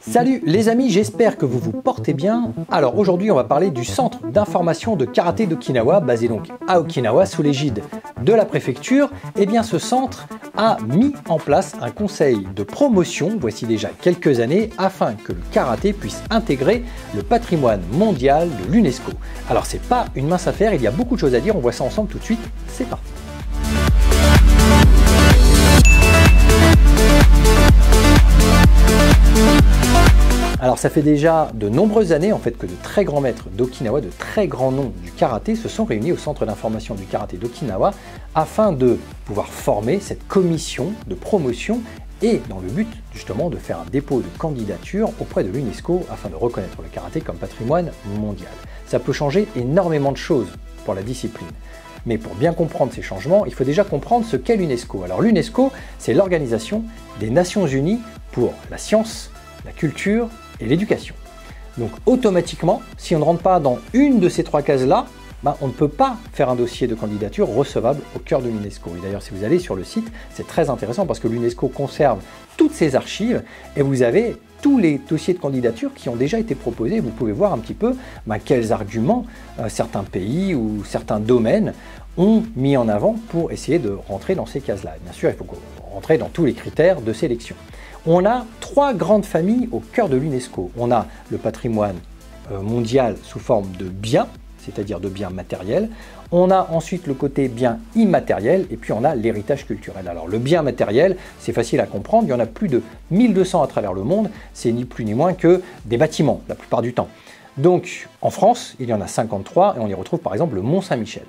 Salut les amis, j'espère que vous vous portez bien. Alors aujourd'hui on va parler du centre d'information de karaté d'Okinawa, basé donc à Okinawa sous l'égide de la préfecture. Et bien ce centre a mis en place un conseil de promotion, voici déjà quelques années, afin que le karaté puisse intégrer le patrimoine mondial de l'UNESCO. Alors c'est pas une mince affaire, il y a beaucoup de choses à dire, on voit ça ensemble tout de suite, c'est parti. Alors ça fait déjà de nombreuses années en fait que de très grands maîtres d'Okinawa, de très grands noms du karaté se sont réunis au centre d'information du karaté d'Okinawa afin de pouvoir former cette commission de promotion et dans le but justement de faire un dépôt de candidature auprès de l'UNESCO afin de reconnaître le karaté comme patrimoine mondial. Ça peut changer énormément de choses pour la discipline. Mais pour bien comprendre ces changements, il faut déjà comprendre ce qu'est l'UNESCO. Alors l'UNESCO, c'est l'Organisation des Nations Unies pour la science, la culture et l'éducation. Donc automatiquement, si on ne rentre pas dans une de ces trois cases-là, on ne peut pas faire un dossier de candidature recevable au cœur de l'UNESCO. Et d'ailleurs, si vous allez sur le site, c'est très intéressant parce que l'UNESCO conserve toutes ses archives et vous avez tous les dossiers de candidature qui ont déjà été proposés. Vous pouvez voir un petit peu quels arguments certains pays ou certains domaines ont mis en avant pour essayer de rentrer dans ces cases-là. Bien sûr, il faut rentrer dans tous les critères de sélection. On a trois grandes familles au cœur de l'UNESCO. On a le patrimoine mondial sous forme de biens, c'est-à-dire de biens matériels. On a ensuite le côté bien immatériel et puis on a l'héritage culturel. Alors le bien matériel, c'est facile à comprendre, il y en a plus de 1200 à travers le monde, c'est ni plus ni moins que des bâtiments la plupart du temps. Donc en France, il y en a 53 et on y retrouve par exemple le Mont Saint-Michel.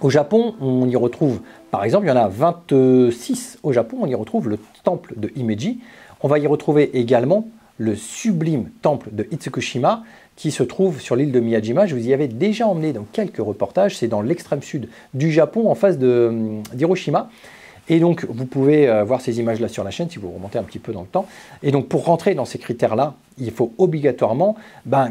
Au Japon, on y retrouve, par exemple, il y en a 26 au Japon, on y retrouve le temple de Himeji. On va y retrouver également le sublime temple de Itsukushima qui se trouve sur l'île de Miyajima. Je vous y avais déjà emmené dans quelques reportages, c'est dans l'extrême sud du Japon, en face d'Hiroshima. Et donc, vous pouvez voir ces images-là sur la chaîne si vous remontez un petit peu dans le temps. Et donc, pour rentrer dans ces critères-là, il faut obligatoirement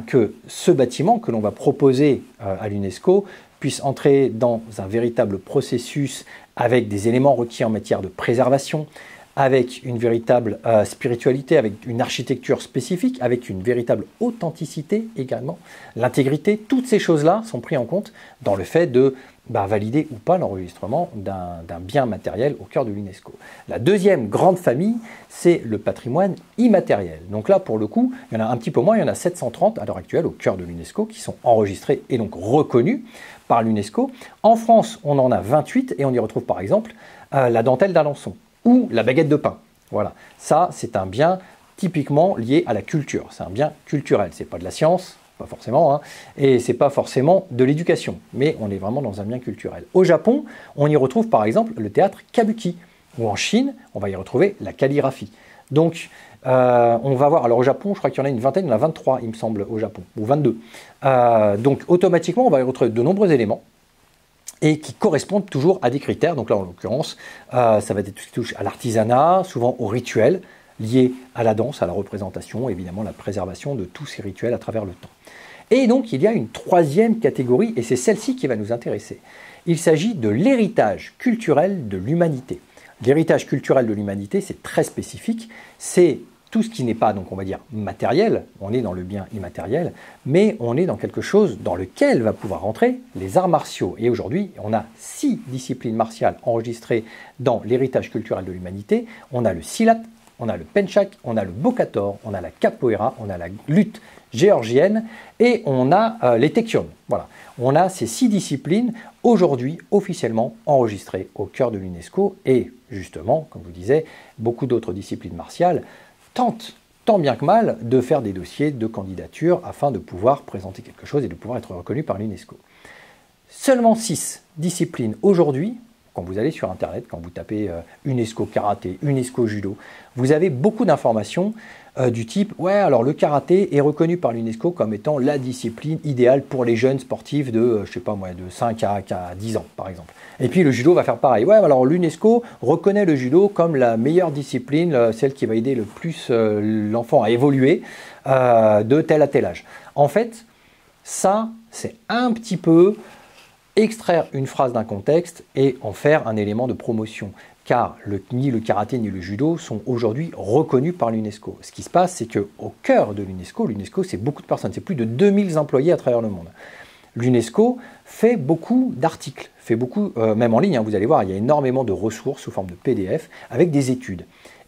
que ce bâtiment que l'on va proposer à l'UNESCO puisse entrer dans un véritable processus avec des éléments requis en matière de préservation, avec une véritable spiritualité, avec une architecture spécifique, avec une véritable authenticité également, l'intégrité, toutes ces choses-là sont prises en compte dans le fait de valider ou pas l'enregistrement d'un bien matériel au cœur de l'UNESCO. La deuxième grande famille, c'est le patrimoine immatériel. Donc là, pour le coup, il y en a un petit peu moins, il y en a 730 à l'heure actuelle au cœur de l'UNESCO qui sont enregistrés et donc reconnus par l'UNESCO. En France, on en a 28 et on y retrouve par exemple la dentelle d'Alençon ou la baguette de pain. Voilà, ça c'est un bien typiquement lié à la culture, c'est un bien culturel, c'est pas de la science, pas forcément, et c'est pas forcément de l'éducation, mais on est vraiment dans un bien culturel. Au Japon, on y retrouve par exemple le théâtre Kabuki, ou en Chine, on va y retrouver la calligraphie. Donc on va voir, alors au Japon, je crois qu'il y en a une vingtaine, il y en a 23 il me semble au Japon, ou 22. Donc automatiquement, on va y retrouver de nombreux éléments et qui correspondent toujours à des critères. Donc là, en l'occurrence, ça va être tout ce qui touche à l'artisanat, souvent aux rituels liés à la danse, à la représentation, évidemment la préservation de tous ces rituels à travers le temps. Et donc, il y a une troisième catégorie, et c'est celle-ci qui va nous intéresser. Il s'agit de l'héritage culturel de l'humanité. L'héritage culturel de l'humanité, c'est très spécifique, c'est tout ce qui n'est pas, donc on va dire, matériel, on est dans le bien immatériel, mais on est dans quelque chose dans lequel va pouvoir rentrer les arts martiaux. Et aujourd'hui, on a 6 disciplines martiales enregistrées dans l'héritage culturel de l'humanité. On a le silat, on a le penchak, on a le bokator, on a la capoeira, on a la lutte géorgienne et on a les taekwondo. Voilà, on a ces 6 disciplines aujourd'hui officiellement enregistrées au cœur de l'UNESCO et justement, comme je vous disais, beaucoup d'autres disciplines martiales tentent, tant bien que mal, de faire des dossiers de candidature afin de pouvoir présenter quelque chose et de pouvoir être reconnu par l'UNESCO. Seulement 6 disciplines aujourd'hui, quand vous allez sur Internet, quand vous tapez UNESCO Karaté, UNESCO Judo, vous avez beaucoup d'informations du type « Ouais, alors le karaté est reconnu par l'UNESCO comme étant la discipline idéale pour les jeunes sportifs de, je sais pas moi, de 5 à 10 ans, par exemple. » Et puis le judo va faire pareil. « Ouais, alors l'UNESCO reconnaît le judo comme la meilleure discipline, celle qui va aider le plus l'enfant à évoluer de tel à tel âge. » En fait, ça, c'est un petit peu extraire une phrase d'un contexte et en faire un élément de promotion. car ni le karaté ni le judo sont aujourd'hui reconnus par l'UNESCO. Ce qui se passe, c'est qu'au cœur de l'UNESCO, c'est beaucoup de personnes, c'est plus de 2000 employés à travers le monde. L'UNESCO fait beaucoup d'articles, même en ligne, hein, vous allez voir, il y a énormément de ressources sous forme de PDF avec des études.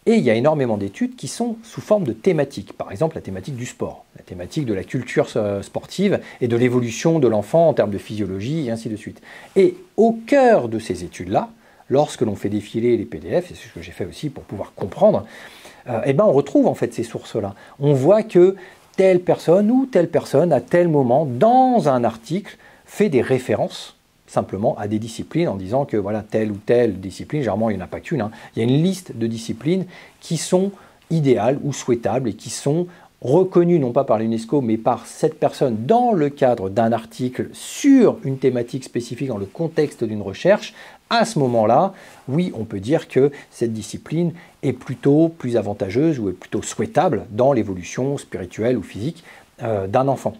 Et il y a énormément d'études qui sont sous forme de thématiques. Par exemple, la thématique du sport, la thématique de la culture sportive et de l'évolution de l'enfant en termes de physiologie et ainsi de suite. Et au cœur de ces études-là, lorsque l'on fait défiler les PDF, et c'est ce que j'ai fait aussi pour pouvoir comprendre, on retrouve en fait ces sources-là. On voit que telle personne ou telle personne, à tel moment, dans un article, fait des références simplement à des disciplines en disant que voilà, telle ou telle discipline, généralement il n'y en a pas qu'une, hein, il y a une liste de disciplines qui sont idéales ou souhaitables et qui sont reconnues non pas par l'UNESCO mais par cette personne dans le cadre d'un article sur une thématique spécifique dans le contexte d'une recherche. À ce moment-là, oui, on peut dire que cette discipline est plutôt plus avantageuse ou est plutôt souhaitable dans l'évolution spirituelle ou physique d'un enfant.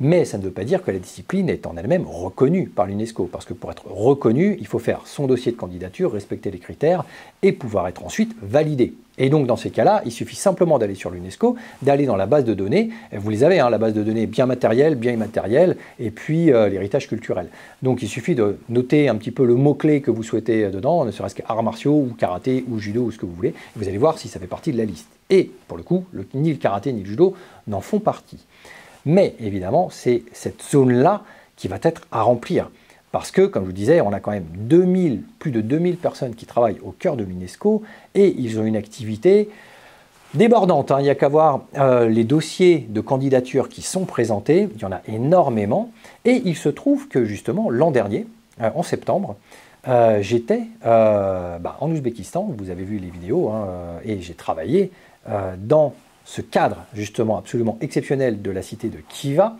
Mais ça ne veut pas dire que la discipline est en elle-même reconnue par l'UNESCO, parce que pour être reconnue, il faut faire son dossier de candidature, respecter les critères et pouvoir être ensuite validé. Et donc dans ces cas-là, il suffit simplement d'aller sur l'UNESCO, d'aller dans la base de données, et vous les avez, hein, la base de données bien matérielle, bien immatérielle, et puis l'héritage culturel. Donc il suffit de noter un petit peu le mot-clé que vous souhaitez dedans, ne serait-ce qu'arts martiaux, ou karaté, ou judo, ou ce que vous voulez, et vous allez voir si ça fait partie de la liste. Et pour le coup, ni le karaté ni le judo n'en font partie. Mais évidemment, c'est cette zone-là qui va être à remplir. Parce que, comme je vous disais, on a quand même plus de 2000 personnes qui travaillent au cœur de l'UNESCO et ils ont une activité débordante. Hein. Il n'y a qu'à voir les dossiers de candidature qui sont présentés, il y en a énormément. Et il se trouve que justement, l'an dernier, en septembre, j'étais en Ouzbékistan, vous avez vu les vidéos, hein, et j'ai travaillé dans ce cadre justement absolument exceptionnel de la cité de Khiva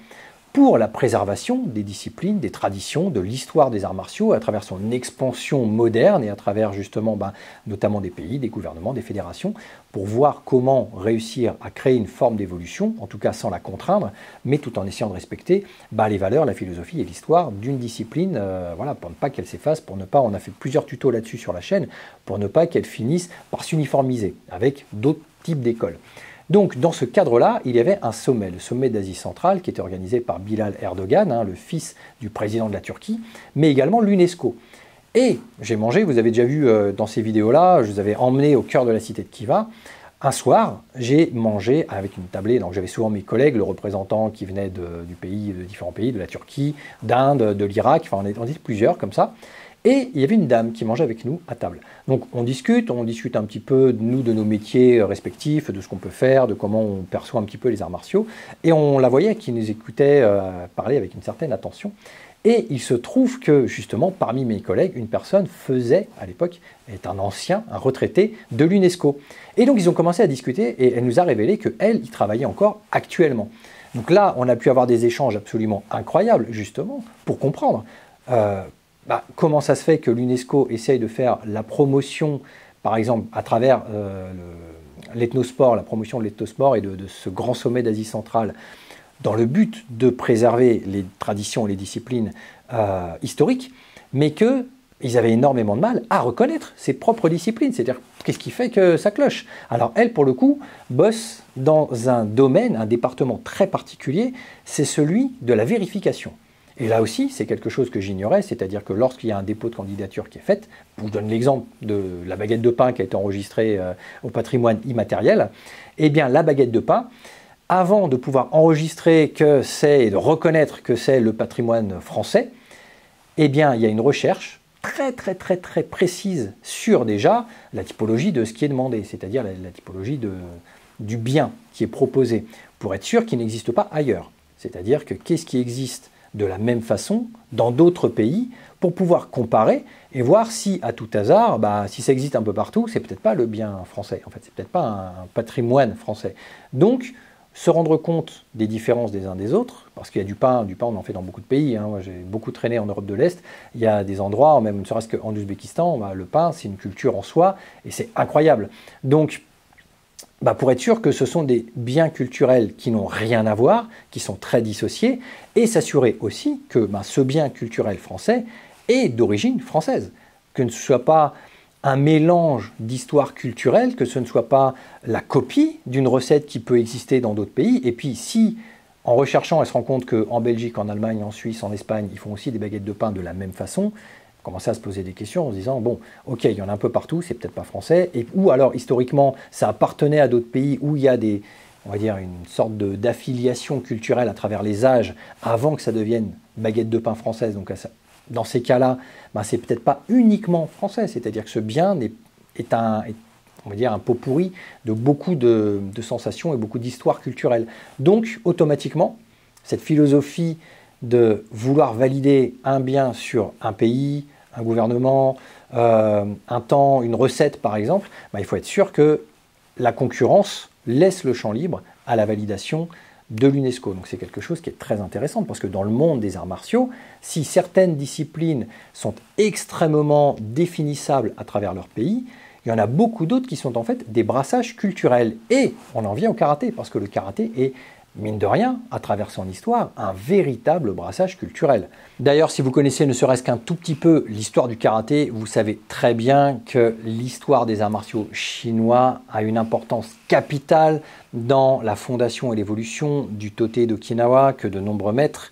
pour la préservation des disciplines, des traditions, de l'histoire des arts martiaux à travers son expansion moderne et à travers justement notamment des pays, des gouvernements, des fédérations, pour voir comment réussir à créer une forme d'évolution, en tout cas sans la contraindre, mais tout en essayant de respecter les valeurs, la philosophie et l'histoire d'une discipline, pour ne pas qu'elle s'efface, pour ne pas, on a fait plusieurs tutos là-dessus sur la chaîne, pour ne pas qu'elle finisse par s'uniformiser avec d'autres types d'écoles. Donc, dans ce cadre-là, il y avait un sommet, le sommet d'Asie centrale, qui était organisé par Bilal Erdogan, hein, le fils du président de la Turquie, mais également l'UNESCO. Et j'ai mangé, vous avez déjà vu dans ces vidéos-là, je vous avais emmené au cœur de la cité de Khiva. Un soir, j'ai mangé avec une tablée, donc j'avais souvent mes collègues, le représentant qui venait du pays, de différents pays, de la Turquie, d'Inde, de l'Irak, enfin on était plusieurs comme ça. Et il y avait une dame qui mangeait avec nous à table. Donc on discute un petit peu de nos métiers respectifs, de ce qu'on peut faire, de comment on perçoit un petit peu les arts martiaux. Et on la voyait qui nous écoutait parler avec une certaine attention. Et il se trouve que justement parmi mes collègues, une personne à l'époque, est un ancien, un retraité de l'UNESCO. Et donc ils ont commencé à discuter et elle nous a révélé qu'elle y travaillait encore actuellement. Donc là, on a pu avoir des échanges absolument incroyables justement pour comprendre comment ça se fait que l'UNESCO essaye de faire la promotion, par exemple, à travers l'ethnosport, la promotion de l'ethnosport et de ce grand sommet d'Asie centrale, dans le but de préserver les traditions et les disciplines historiques, mais qu'ils avaient énormément de mal à reconnaître ses propres disciplines. C'est-à-dire, qu'est-ce qui fait que ça cloche? Alors elle, pour le coup, bosse dans un domaine, un département très particulier, c'est celui de la vérification. Et là aussi, c'est quelque chose que j'ignorais, c'est-à-dire que lorsqu'il y a un dépôt de candidature qui est fait, je vous donne l'exemple de la baguette de pain qui a été enregistrée au patrimoine immatériel, eh bien la baguette de pain, avant de pouvoir enregistrer que c'est et de reconnaître que c'est le patrimoine français, eh bien il y a une recherche très précise sur déjà la typologie de ce qui est demandé, c'est-à-dire la typologie du bien qui est proposé, pour être sûr qu'il n'existe pas ailleurs. C'est-à-dire que qu'est-ce qui existe de la même façon dans d'autres pays pour pouvoir comparer et voir si, à tout hasard, si ça existe un peu partout, c'est peut-être pas le bien français. En fait, c'est peut-être pas un patrimoine français. Donc, se rendre compte des différences des uns des autres, parce qu'il y a du pain, on en fait dans beaucoup de pays. Hein. Moi, j'ai beaucoup traîné en Europe de l'Est. Il y a des endroits, même ne serait-ce qu'en Ouzbékistan, le pain, c'est une culture en soi et c'est incroyable. Donc, pour être sûr que ce sont des biens culturels qui n'ont rien à voir, qui sont très dissociés, et s'assurer aussi que ce bien culturel français est d'origine française, que ce ne soit pas un mélange d'histoire culturelle, que ce ne soit pas la copie d'une recette qui peut exister dans d'autres pays. Et puis si, en recherchant, elle se rend compte qu'en Belgique, en Allemagne, en Suisse, en Espagne, ils font aussi des baguettes de pain de la même façon, commencer à se poser des questions en se disant, bon, ok, il y en a un peu partout, c'est peut-être pas français, ou alors historiquement, ça appartenait à d'autres pays où il y a des, on va dire, une sorte d'affiliation culturelle à travers les âges avant que ça devienne baguette de pain française. Donc dans ces cas-là, ben, c'est peut-être pas uniquement français, c'est-à-dire que ce bien est on va dire, un pot pourri de beaucoup de sensations et beaucoup d'histoires culturelles. Donc, automatiquement, cette philosophie de vouloir valider un bien sur un pays, un gouvernement, un temps, une recette par exemple, ben, il faut être sûr que la concurrence laisse le champ libre à la validation de l'UNESCO. Donc c'est quelque chose qui est très intéressant parce que dans le monde des arts martiaux, si certaines disciplines sont extrêmement définissables à travers leur pays, il y en a beaucoup d'autres qui sont en fait des brassages culturels. Et on en vient au karaté, parce que le karaté est, mine de rien, à travers son histoire, un véritable brassage culturel. D'ailleurs, si vous connaissez ne serait-ce qu'un tout petit peu l'histoire du karaté, vous savez très bien que l'histoire des arts martiaux chinois a une importance capitale dans la fondation et l'évolution du Totei d'Okinawa, que de nombreux maîtres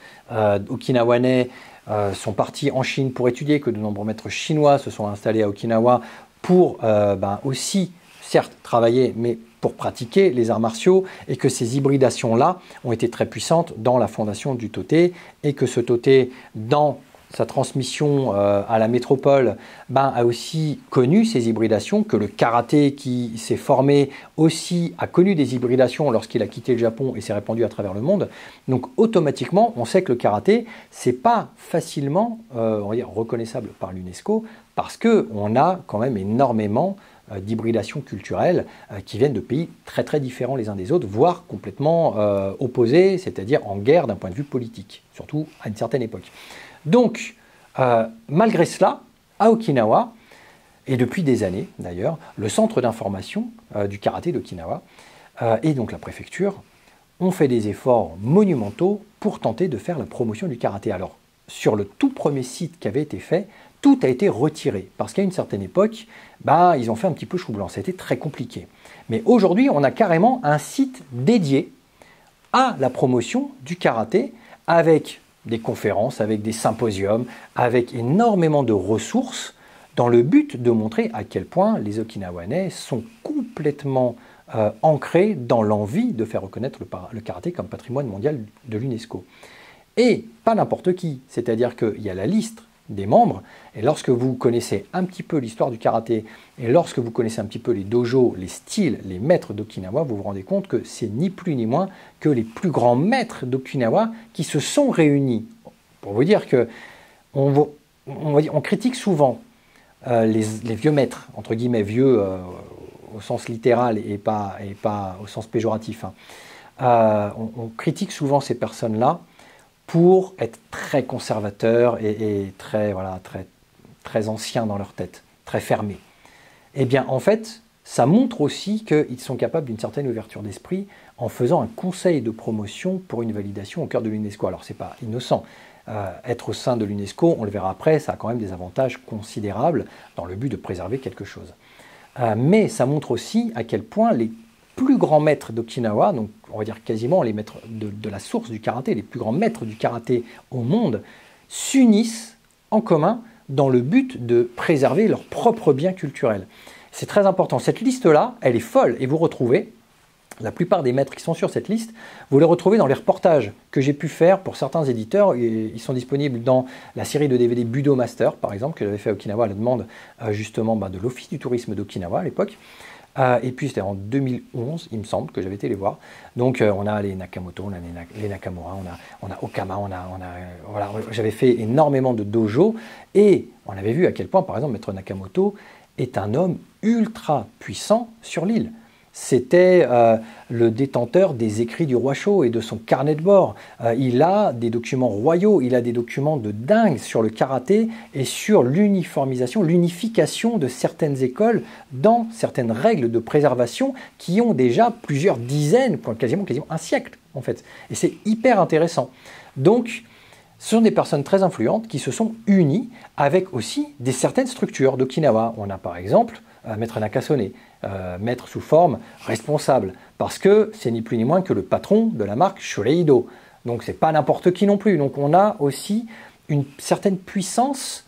okinawanais sont partis en Chine pour étudier, que de nombreux maîtres chinois se sont installés à Okinawa pour aussi, certes, travailler, mais pour pratiquer les arts martiaux, et que ces hybridations-là ont été très puissantes dans la fondation du Totei, et que ce Totei, dans sa transmission à la métropole, a aussi connu ces hybridations, que le karaté qui s'est formé aussi a connu des hybridations lorsqu'il a quitté le Japon et s'est répandu à travers le monde. Donc automatiquement, on sait que le karaté, c'est pas facilement on va dire, reconnaissable par l'UNESCO, parce qu'on a quand même énormément d'hybridations culturelles qui viennent de pays très très différents les uns des autres, voire complètement opposés, c'est-à-dire en guerre d'un point de vue politique, surtout à une certaine époque. Donc, malgré cela, à Okinawa, et depuis des années d'ailleurs, le centre d'information du karaté d'Okinawa et donc la préfecture ont fait des efforts monumentaux pour tenter de faire la promotion du karaté. Alors, sur le tout premier site qui avait été fait, tout a été retiré, parce qu'à une certaine époque, ils ont fait un petit peu chou blanc, c'était très compliqué. Mais aujourd'hui, on a carrément un site dédié à la promotion du karaté, avec des conférences, avec des symposiums, avec énormément de ressources, dans le but de montrer à quel point les Okinawanais sont complètement ancrés dans l'envie de faire reconnaître le karaté comme patrimoine mondial de l'UNESCO. Et pas n'importe qui, c'est-à-dire qu'il y a la liste des membres, et lorsque vous connaissez un petit peu l'histoire du karaté, et lorsque vous connaissez un petit peu les dojos, les styles, les maîtres d'Okinawa, vous vous rendez compte que c'est ni plus ni moins que les plus grands maîtres d'Okinawa qui se sont réunis. Pour vous dire que on critique souvent les vieux maîtres, entre guillemets vieux au sens littéral et pas au sens péjoratif. On critique souvent ces personnes-là pour être très conservateurs et très anciens dans leur tête, très fermés. Eh bien, en fait, ça montre aussi qu'ils sont capables d'une certaine ouverture d'esprit en faisant un conseil de promotion pour une validation au cœur de l'UNESCO. Alors, ce n'est pas innocent. Être au sein de l'UNESCO, on le verra après, ça a quand même des avantages considérables dans le but de préserver quelque chose. Mais ça montre aussi à quel point les plus grands maîtres d'Okinawa, donc on va dire quasiment les maîtres de la source du karaté, les plus grands maîtres du karaté au monde, s'unissent en commun dans le but de préserver leurs propres biens culturels. C'est très important. Cette liste-là, elle est folle, et vous retrouvez la plupart des maîtres qui sont sur cette liste, vous les retrouvez dans les reportages que j'ai pu faire pour certains éditeurs. Ils sont disponibles dans la série de DVD Budo Master, par exemple, que j'avais fait à Okinawa à la demande justement de l'Office du tourisme d'Okinawa à l'époque. Et puis c'était en 2011, il me semble, que j'avais été les voir. Donc on a les Nakamoto, on a les Nakamura, on a Okama, voilà, j'avais fait énormément de dojo, et on avait vu à quel point, par exemple, Maître Nakamoto est un homme ultra puissant sur l'île. C'était le détenteur des écrits du roi Shō et de son carnet de bord. Il a des documents royaux, il a des documents de dingue sur le karaté et sur l'uniformisation, l'unification de certaines écoles dans certaines règles de préservation qui ont déjà plusieurs dizaines, quasiment un siècle en fait. Et c'est hyper intéressant. Donc, Ce sont des personnes très influentes qui se sont unies avec aussi certaines structures d'Okinawa. On a par exemple Maître Nakasone, maître sous forme responsable, parce que c'est ni plus ni moins que le patron de la marque Shoreido. Donc c'est pas n'importe qui non plus. Donc on a aussi une certaine puissance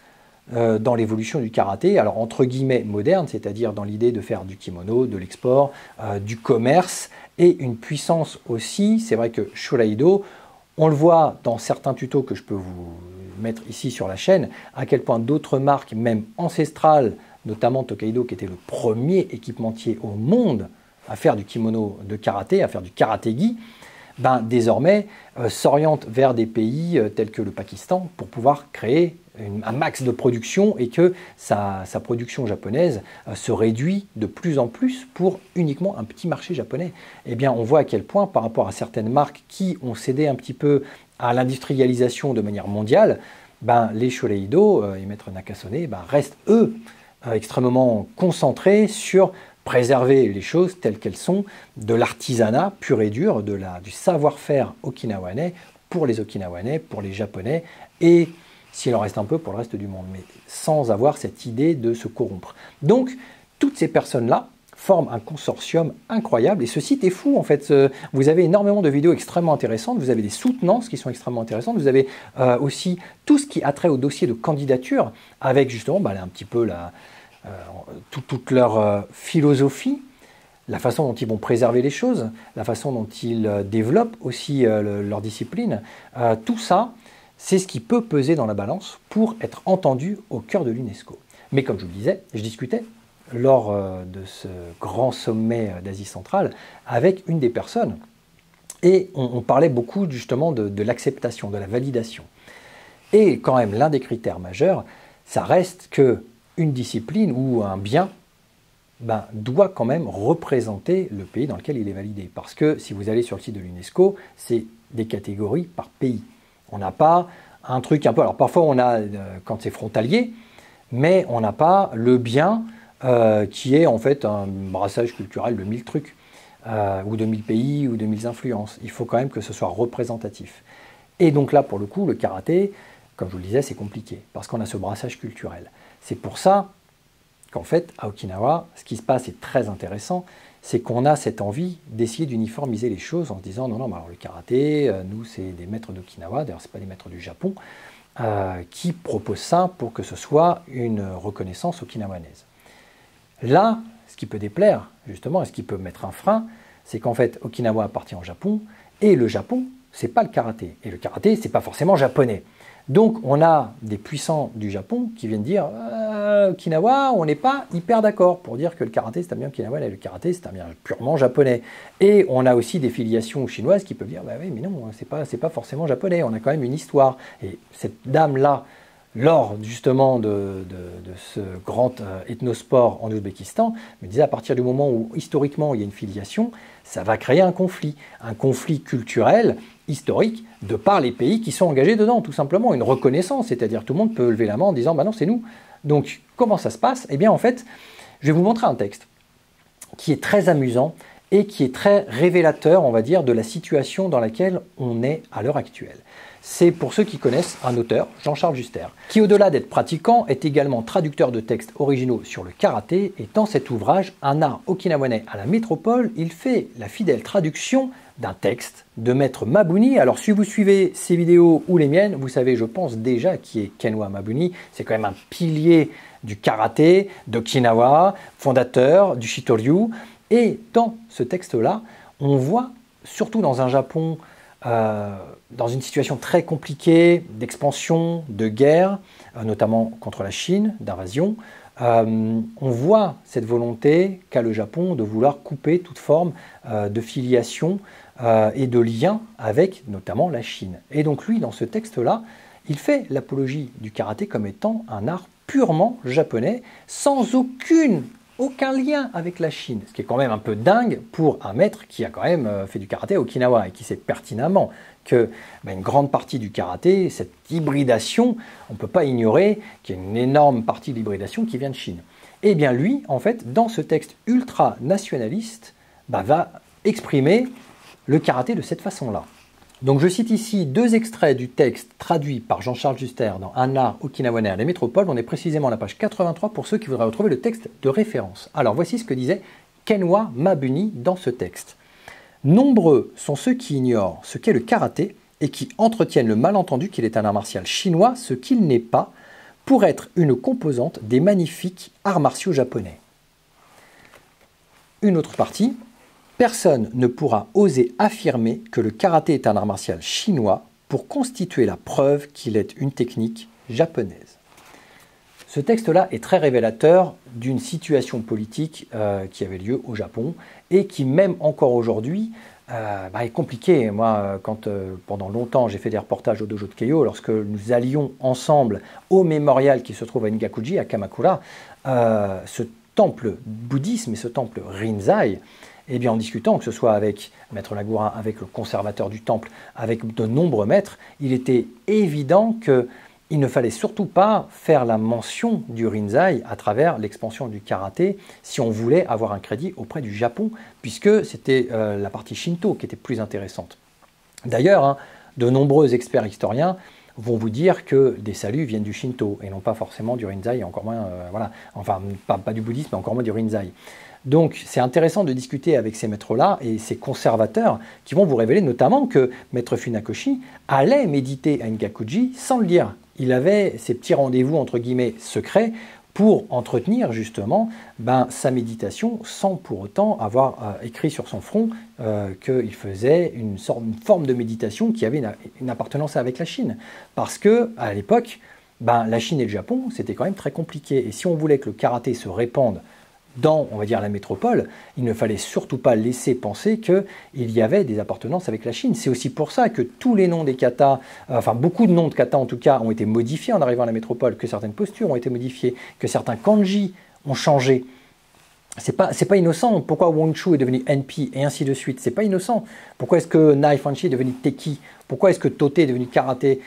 dans l'évolution du karaté, alors entre guillemets moderne, c'est-à-dire dans l'idée de faire du kimono, de l'export, du commerce, et une puissance aussi. C'est vrai que Shoreido, on le voit dans certains tutos que je peux vous mettre ici sur la chaîne, à quel point d'autres marques, même ancestrales, notamment Tokaido, qui était le premier équipementier au monde à faire du kimono de karaté, à faire du karaté-gi, désormais s'orientent vers des pays tels que le Pakistan pour pouvoir créer un max de production et que sa production japonaise se réduit de plus en plus pour uniquement un petit marché japonais. Eh bien, on voit à quel point, par rapport à certaines marques qui ont cédé un petit peu à l'industrialisation de manière mondiale, les Shoreido et Maître Nakasone restent, eux, extrêmement concentrés sur préserver les choses telles qu'elles sont, de l'artisanat pur et dur, du savoir-faire okinawanais pour les Okinawanais, pour les Japonais, et s'il en reste un peu pour le reste du monde, mais sans avoir cette idée de se corrompre. Donc, toutes ces personnes-là forment un consortium incroyable, et ce site est fou en fait. Vous avez énormément de vidéos extrêmement intéressantes, vous avez des soutenances qui sont extrêmement intéressantes, vous avez aussi tout ce qui a trait au dossier de candidature, avec justement un petit peu toute leur philosophie, la façon dont ils vont préserver les choses, la façon dont ils développent aussi leur discipline. Tout ça, c'est ce qui peut peser dans la balance pour être entendu au cœur de l'UNESCO. Mais comme je vous le disais, je discutais lors de ce grand sommet d'Asie centrale avec une des personnes et on parlait beaucoup justement de l'acceptation, de la validation. Et quand même, l'un des critères majeurs, ça reste que une discipline ou un bien doit quand même représenter le pays dans lequel il est validé. Parce que si vous allez sur le site de l'UNESCO, c'est des catégories par pays. On n'a pas un truc un peu... Alors parfois on a, quand c'est frontalier, mais on n'a pas le bien qui est en fait un brassage culturel de 1000 trucs, ou de 1000 pays, ou de 1000 influences. Il faut quand même que ce soit représentatif. Et donc là, pour le coup, le karaté, comme je vous le disais, c'est compliqué, parce qu'on a ce brassage culturel. C'est pour ça qu'en fait, à Okinawa, ce qui se passe est très intéressant, c'est qu'on a cette envie d'essayer d'uniformiser les choses en se disant non, alors le karaté, nous, c'est des maîtres d'Okinawa, d'ailleurs, ce n'est pas des maîtres du Japon, qui proposent ça pour que ce soit une reconnaissance okinawanaise. Là, ce qui peut déplaire, justement, et ce qui peut mettre un frein, c'est qu'en fait, Okinawa appartient au Japon, et le Japon, c'est pas le karaté. Et le karaté, c'est pas forcément japonais. Donc, on a des puissants du Japon qui viennent dire Okinawa, on n'est pas hyper d'accord pour dire que le karaté, c'est un bien okinawa, et le karaté, c'est un bien purement japonais. Et on a aussi des filiations chinoises qui peuvent dire oui, mais non, c'est pas forcément japonais, on a quand même une histoire. Et cette dame-là, lors justement de ce grand ethnosport en Ouzbékistan, me disait à partir du moment où historiquement il y a une filiation, ça va créer un conflit culturel, historique, de par les pays qui sont engagés dedans, tout simplement, une reconnaissance, c'est-à-dire tout le monde peut lever la main en disant non, c'est nous. Donc comment ça se passe? Eh bien en fait, je vais vous montrer un texte qui est très amusant et qui est très révélateur, on va dire, de la situation dans laquelle on est à l'heure actuelle. C'est pour ceux qui connaissent un auteur, Jean-Charles Juster, qui au-delà d'être pratiquant, est également traducteur de textes originaux sur le karaté, et dans cet ouvrage, Un art okinawanais à la métropole, il fait la fidèle traduction d'un texte de maître Mabuni. Alors si vous suivez ces vidéos ou les miennes, vous savez, je pense déjà qui est Kenwa Mabuni, c'est quand même un pilier du karaté, d'Okinawa, fondateur du Shitoryu, et dans ce texte-là, on voit, surtout dans un Japon dans une situation très compliquée d'expansion, de guerre, notamment contre la Chine, d'invasion, on voit cette volonté qu'a le Japon de vouloir couper toute forme de filiation et de lien avec notamment la Chine. Et donc lui, dans ce texte-là, il fait l'apologie du karaté comme étant un art purement japonais, sans aucun lien avec la Chine, ce qui est quand même un peu dingue pour un maître qui a quand même fait du karaté à Okinawa et qui sait pertinemment que une grande partie du karaté, cette hybridation, on ne peut pas ignorer qu'il y a une énorme partie de l'hybridation qui vient de Chine. Et bien lui, en fait, dans ce texte ultra nationaliste, va exprimer le karaté de cette façon-là. Donc je cite ici deux extraits du texte traduit par Jean-Charles Juster dans Un art okinawanais à la métropole. On est précisément à la page 83 pour ceux qui voudraient retrouver le texte de référence. Alors voici ce que disait Kenwa Mabuni dans ce texte. « Nombreux sont ceux qui ignorent ce qu'est le karaté et qui entretiennent le malentendu qu'il est un art martial chinois, ce qu'il n'est pas, pour être une composante des magnifiques arts martiaux japonais. » Une autre partie. Personne ne pourra oser affirmer que le karaté est un art martial chinois pour constituer la preuve qu'il est une technique japonaise. Ce texte-là est très révélateur d'une situation politique qui avait lieu au Japon et qui, même encore aujourd'hui, est compliquée. Moi, quand pendant longtemps j'ai fait des reportages au dojo de Keio, lorsque nous allions ensemble au mémorial qui se trouve à Ningakuji, à Kamakura, ce temple bouddhisme et ce temple Rinzai, eh bien, en discutant, que ce soit avec Maître Lagourin, avec le conservateur du temple, avec de nombreux maîtres, il était évident qu'il ne fallait surtout pas faire la mention du Rinzai à travers l'expansion du karaté si on voulait avoir un crédit auprès du Japon, puisque c'était la partie Shinto qui était plus intéressante. D'ailleurs, de nombreux experts historiens vont vous dire que des saluts viennent du Shinto et non pas forcément du Rinzai, et encore moins, enfin, pas du bouddhisme, mais encore moins du Rinzai. Donc c'est intéressant de discuter avec ces maîtres-là et ces conservateurs qui vont vous révéler notamment que Maître Funakoshi allait méditer à Ningakuji sans le dire. Il avait ces petits rendez-vous entre guillemets secrets pour entretenir justement sa méditation sans pour autant avoir écrit sur son front qu'il faisait une forme de méditation qui avait une appartenance avec la Chine. Parce que à l'époque, la Chine et le Japon, c'était quand même très compliqué. Et si on voulait que le karaté se répande dans, on va dire, la métropole, il ne fallait surtout pas laisser penser qu'il y avait des appartenances avec la Chine. C'est aussi pour ça que tous les noms des katas, enfin beaucoup de noms de katas en tout cas, ont été modifiés en arrivant à la métropole, que certaines postures ont été modifiées, que certains kanji ont changé. C'est pas innocent. Pourquoi Wonchu est devenu NP et ainsi de suite? C'est pas innocent. Pourquoi est-ce que Nai Fanchi est devenu Teki? Pourquoi est-ce que Tote est devenu Karaté?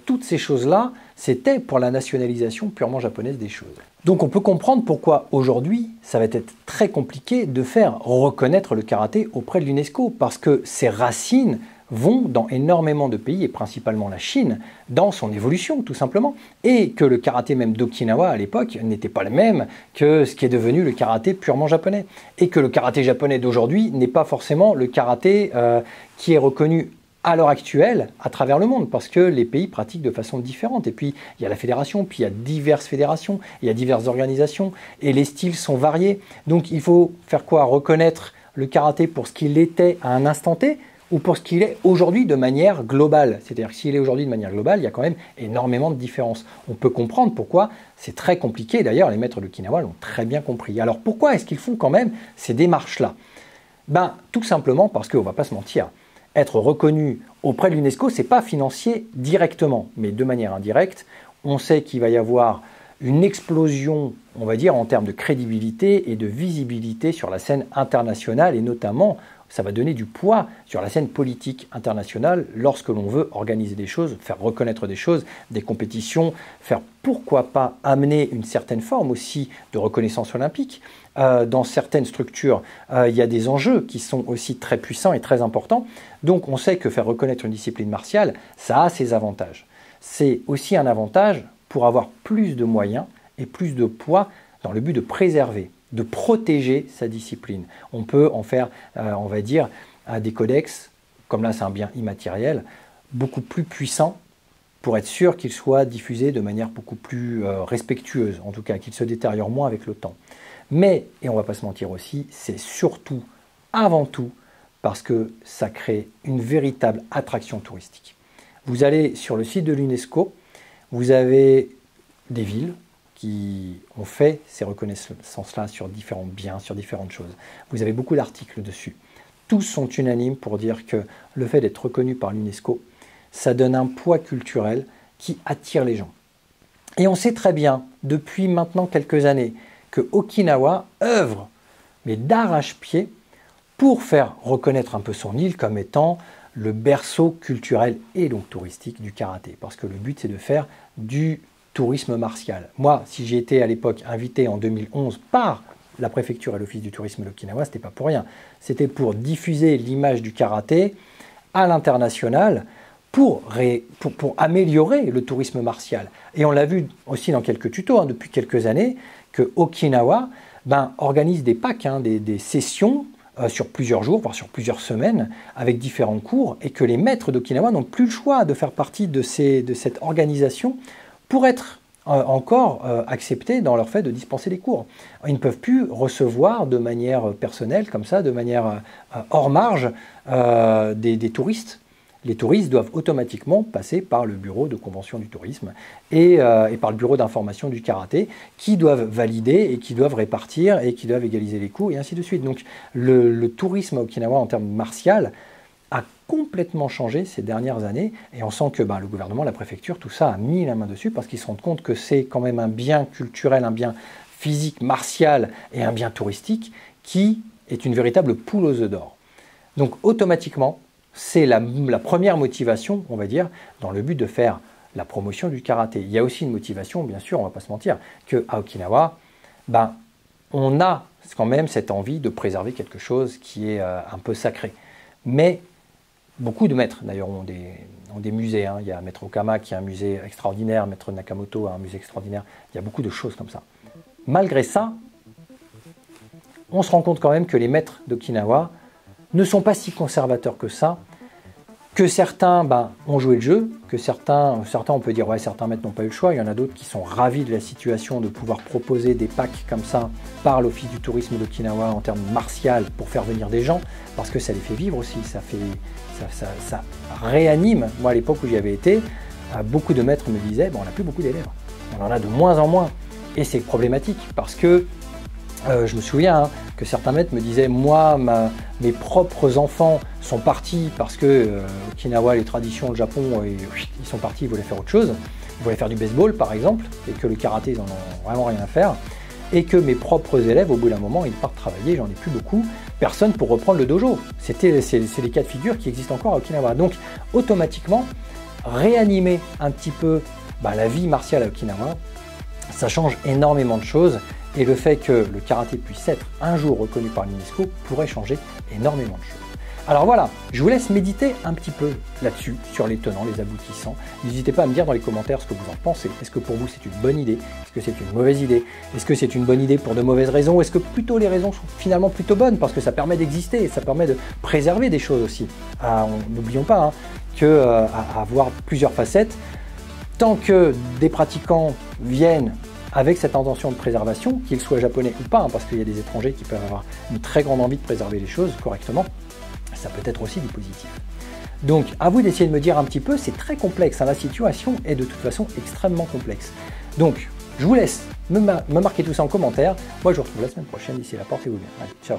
Toutes ces choses-là, c'était pour la nationalisation purement japonaise des choses. Donc on peut comprendre pourquoi aujourd'hui, ça va être très compliqué de faire reconnaître le karaté auprès de l'UNESCO, parce que ses racines vont dans énormément de pays, et principalement la Chine, dans son évolution tout simplement, et que le karaté même d'Okinawa à l'époque n'était pas le même que ce qui est devenu le karaté purement japonais, et que le karaté japonais d'aujourd'hui n'est pas forcément le karaté qui est reconnu à l'heure actuelle à travers le monde, parce que les pays pratiquent de façon différente. Et puis il y a la fédération, puis il y a diverses fédérations, il y a diverses organisations, et les styles sont variés. Donc il faut faire quoi? Reconnaître le karaté pour ce qu'il était à un instant T, ou pour ce qu'il est aujourd'hui de manière globale. C'est-à-dire que s'il est aujourd'hui de manière globale, il y a quand même énormément de différences. On peut comprendre pourquoi c'est très compliqué. D'ailleurs, les maîtres de Okinawa l'ont très bien compris. Alors pourquoi est-ce qu'ils font quand même ces démarches-là? Tout simplement parce qu'on ne va pas se mentir. Être reconnu auprès de l'UNESCO, ce n'est pas financier directement, mais de manière indirecte. On sait qu'il va y avoir une explosion, on va dire, en termes de crédibilité et de visibilité sur la scène internationale, et notamment, ça va donner du poids sur la scène politique internationale lorsque l'on veut organiser des choses, faire reconnaître des choses, des compétitions, faire pourquoi pas amener une certaine forme aussi de reconnaissance olympique. Dans certaines structures, il y a des enjeux qui sont aussi très puissants et très importants. Donc on sait que faire reconnaître une discipline martiale, ça a ses avantages. C'est aussi un avantage pour avoir plus de moyens et plus de poids dans le but de préserver, de protéger sa discipline. On peut en faire, on va dire, des codex, comme là c'est un bien immatériel, beaucoup plus puissants pour être sûr qu'il soit diffusé de manière beaucoup plus respectueuse, en tout cas qu'il se détériore moins avec le temps. Mais, et on ne va pas se mentir aussi, c'est surtout, avant tout, parce que ça crée une véritable attraction touristique. Vous allez sur le site de l'UNESCO, vous avez des villes qui ont fait ces reconnaissances-là sur différents biens, sur différentes choses. Vous avez beaucoup d'articles dessus. Tous sont unanimes pour dire que le fait d'être reconnu par l'UNESCO, ça donne un poids culturel qui attire les gens. Et on sait très bien, depuis maintenant quelques années, que Okinawa œuvre, mais d'arrache-pied, pour faire reconnaître un peu son île comme étant le berceau culturel et donc touristique du karaté. Parce que le but, c'est de faire du tourisme martial. Moi, si j'ai été à l'époque invité en 2011 par la préfecture et l'office du tourisme de l'Okinawa, ce n'était pas pour rien. C'était pour diffuser l'image du karaté à l'international pour améliorer le tourisme martial. Et on l'a vu aussi dans quelques tutos depuis quelques années, que Okinawa organise des packs, des sessions sur plusieurs jours, voire sur plusieurs semaines, avec différents cours, et que les maîtres d'Okinawa n'ont plus le choix de faire partie de cette organisation pour être encore acceptés dans leur fait de dispenser des cours. Ils ne peuvent plus recevoir de manière personnelle, comme ça, de manière hors marge, des touristes. Les touristes doivent automatiquement passer par le bureau de convention du tourisme et par le bureau d'information du karaté, qui doivent valider et qui doivent répartir et qui doivent égaliser les coûts, et ainsi de suite. Donc le tourisme à Okinawa en termes martial a complètement changé ces dernières années, et on sent que le gouvernement, la préfecture, tout ça a mis la main dessus parce qu'ils se rendent compte que c'est quand même un bien culturel, un bien physique, martial et un bien touristique qui est une véritable poule aux œufs d'or. Donc automatiquement, c'est la première motivation, on va dire, dans le but de faire la promotion du karaté. Il y a aussi une motivation, bien sûr, on ne va pas se mentir, qu'à Okinawa, on a quand même cette envie de préserver quelque chose qui est un peu sacré. Mais beaucoup de maîtres, d'ailleurs, ont des musées. Il y a Maître Okama qui a un musée extraordinaire, Maître Nakamoto a un musée extraordinaire. Il y a beaucoup de choses comme ça. Malgré ça, on se rend compte quand même que les maîtres d'Okinawa ne sont pas si conservateurs que ça, que certains ont joué le jeu, que certains on peut dire, ouais, certains maîtres n'ont pas eu le choix, il y en a d'autres qui sont ravis de la situation de pouvoir proposer des packs comme ça par l'Office du tourisme d'Okinawa en termes martial pour faire venir des gens, parce que ça les fait vivre aussi, ça réanime. Moi, à l'époque où j'y avais été, beaucoup de maîtres me disaient, on n'a plus beaucoup d'élèves, on en a de moins en moins, et c'est problématique, parce que je me souviens que certains maîtres me disaient, moi, mes propres enfants sont partis parce que Okinawa, les traditions, le Japon, ils sont partis, ils voulaient faire autre chose. Ils voulaient faire du baseball, par exemple, et que le karaté, ils n'en ont vraiment rien à faire. Et que mes propres élèves, au bout d'un moment, ils partent travailler, j'en ai plus beaucoup. Personne pour reprendre le dojo. C'est les cas de figure qui existent encore à Okinawa. Donc, automatiquement, réanimer un petit peu la vie martiale à Okinawa, ça change énormément de choses. Et le fait que le karaté puisse être un jour reconnu par l'UNESCO pourrait changer énormément de choses. Alors voilà, je vous laisse méditer un petit peu là-dessus, sur les tenants, les aboutissants. N'hésitez pas à me dire dans les commentaires ce que vous en pensez. Est-ce que pour vous c'est une bonne idée? Est-ce que c'est une mauvaise idée? Est-ce que c'est une bonne idée pour de mauvaises raisons? Est-ce que plutôt les raisons sont finalement plutôt bonnes parce que ça permet d'exister et ça permet de préserver des choses aussi? N'oublions pas avoir plusieurs facettes. Tant que des pratiquants viennent avec cette intention de préservation, qu'ils soient japonais ou pas, parce qu'il y a des étrangers qui peuvent avoir une très grande envie de préserver les choses correctement, ça peut être aussi du positif. Donc, à vous d'essayer de me dire un petit peu, c'est très complexe, la situation est de toute façon extrêmement complexe. Donc, je vous laisse me marquer tout ça en commentaire. Moi, je vous retrouve la semaine prochaine, d'ici là, portez-vous bien. Allez, ciao.